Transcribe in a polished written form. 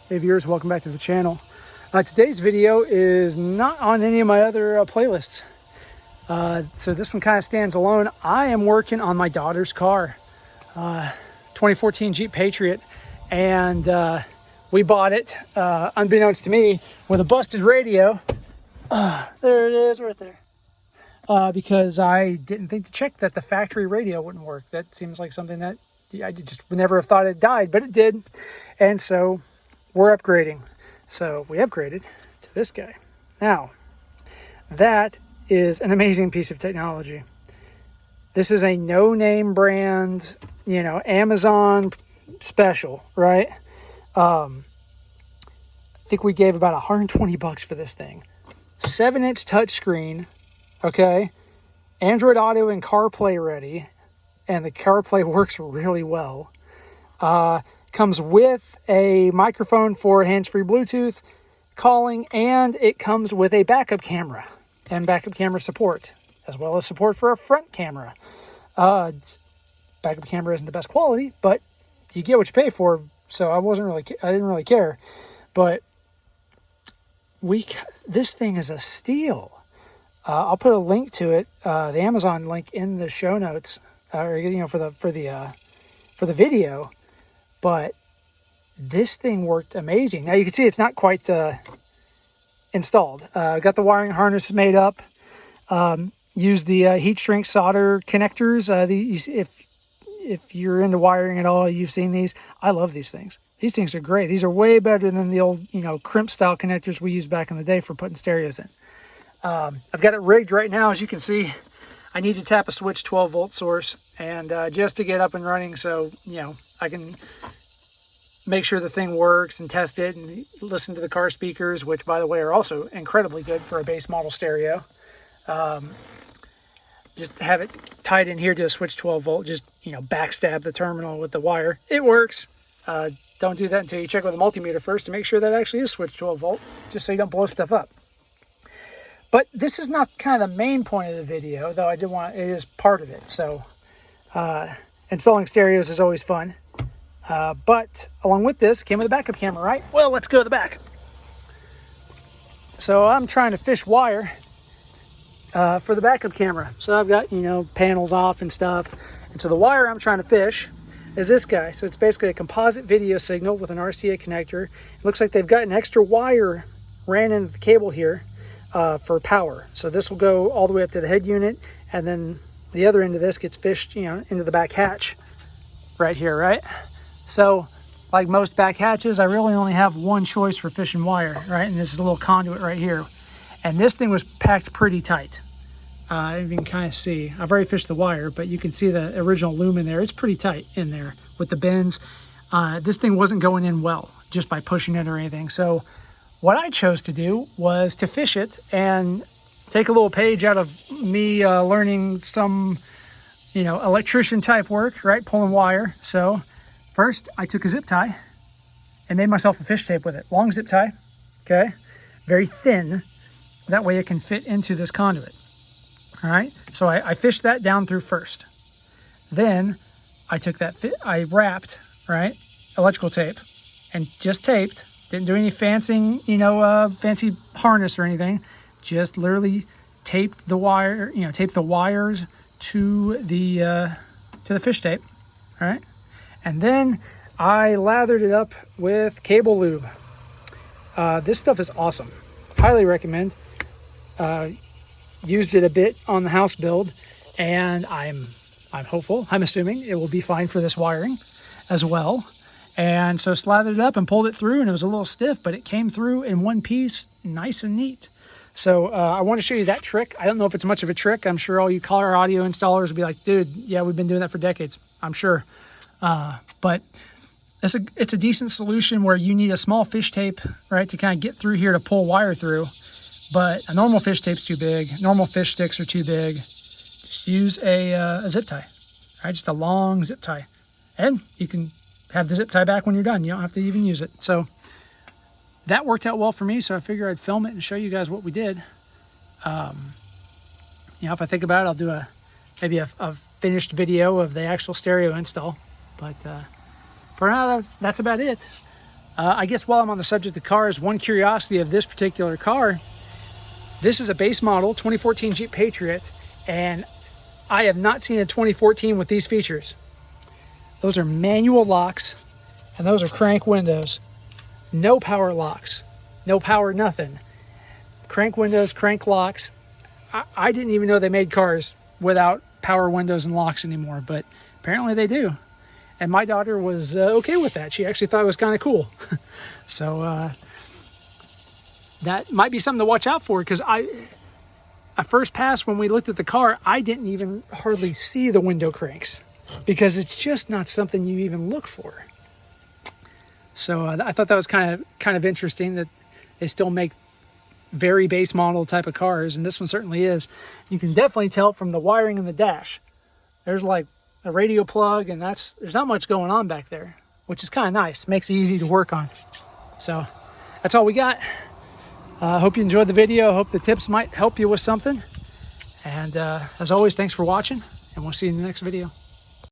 Hey viewers, welcome back to the channel. Today's video is not on any of my other playlists. So this one kind of stands alone. I am working on my daughter's car, 2014 Jeep Patriot, and we bought it, unbeknownst to me, with a busted radio. There it is right there. Because I didn't think to check that the factory radio wouldn't work. That seems like something that I just would never have thought it died, but it did. And so we're upgrading. So we upgraded to this guy. Now, that is an amazing piece of technology. This is a no-name brand, you know, Amazon special, right? I think we gave about 120 bucks for this thing. 7-inch touchscreen, okay? Android Auto and CarPlay ready, and the CarPlay works really well. Comes with a microphone for hands-free Bluetooth calling, and it comes with a backup camera and backup camera support, as well as support for a front camera. Backup camera isn't the best quality, but you get what you pay for. So I didn't really care. But this thing is a steal. I'll put a link to it, the Amazon link, in the show notes, or you know, for the video. But this thing worked amazing. Now you can see it's not quite installed. Got the wiring harness made up. Use the heat shrink solder connectors. If you're into wiring at all, you've seen these. I love these things. These things are great. These are way better than the old, you know, crimp style connectors we used back in the day for putting stereos in. I've got it rigged right now. As you can see, I need to tap a switch 12 volt source, and just to get up and running, so you know I can make sure the thing works and test it and listen to the car speakers, which by the way are also incredibly good for a base model stereo. Just have it tied in here to a switch 12 volt, just, you know, backstab the terminal with the wire. It works. Don't do that until you check with a multimeter first to make sure that actually is switch 12 volt, just so you don't blow stuff up. But this is not kind of the main point of the video, though it is part of it. So installing stereos is always fun. But along with this came with a backup camera, right? Well, let's go to the back. So I'm trying to fish wire for the backup camera. So I've got, you know, panels off and stuff. And so the wire I'm trying to fish is this guy. So it's basically a composite video signal with an RCA connector. It looks like they've got an extra wire ran into the cable here for power. So this will go all the way up to the head unit, and then the other end of this gets fished, you know, into the back hatch right here, right? So like most back hatches, I really only have one choice for fishing wire, right? And this is a little conduit right here. And this thing was packed pretty tight. You can kind of see, I've already fished the wire, but you can see the original loom in there. It's pretty tight in there with the bends. This thing wasn't going in well just by pushing it or anything. So what I chose to do was to fish it and take a little page out of me learning some, you know, electrician type work, right? Pulling wire. So first I took a zip tie and made myself a fish tape with it. Long zip tie, okay? Very thin. That way it can fit into this conduit. All right, so I fished that down through first. Then I took I wrapped, right, electrical tape, and just taped. Didn't do any fancy, you know, fancy harness or anything. Just literally taped the wire, you know, taped the wires to the fish tape. All right, and then I lathered it up with cable lube. This stuff is awesome. Highly recommend. Used it a bit on the house build, and I'm hopeful, I'm assuming it will be fine for this wiring as well. And so slathered it up and pulled it through, and it was a little stiff, but it came through in one piece, nice and neat. So I want to show you that trick. I don't know if it's much of a trick. I'm sure all you car audio installers will be like, dude, yeah, we've been doing that for decades, I'm sure. But it's a decent solution where you need a small fish tape, right, to kind of get through here to pull wire through. But a normal fish tape's too big. Normal fish sticks are too big. Just use a zip tie, right? Just a long zip tie. And you can have the zip tie back when you're done. You don't have to even use it. So that worked out well for me, so I figured I'd film it and show you guys what we did. You know, if I think about it, I'll do maybe a finished video of the actual stereo install. But for now, that's about it. I guess while I'm on the subject of cars, one curiosity of this particular car, this is a base model 2014 Jeep Patriot, and I have not seen a 2014 with these features. Those are manual locks, and those are crank windows. No power locks, no power nothing. Crank windows, crank locks. I didn't even know they made cars without power windows and locks anymore, but apparently they do. And my daughter was okay with that. She actually thought it was kind of cool. So that might be something to watch out for, because at first pass when we looked at the car, I didn't even hardly see the window cranks, because it's just not something you even look for. So I thought that was kind of interesting that they still make very base model type of cars, and this one certainly is. You can definitely tell from the wiring in the dash. There's like a radio plug, and there's not much going on back there, which is kind of nice. Makes it easy to work on. So that's all we got. I hope you enjoyed the video. I hope the tips might help you with something. And as always, thanks for watching, and we'll see you in the next video.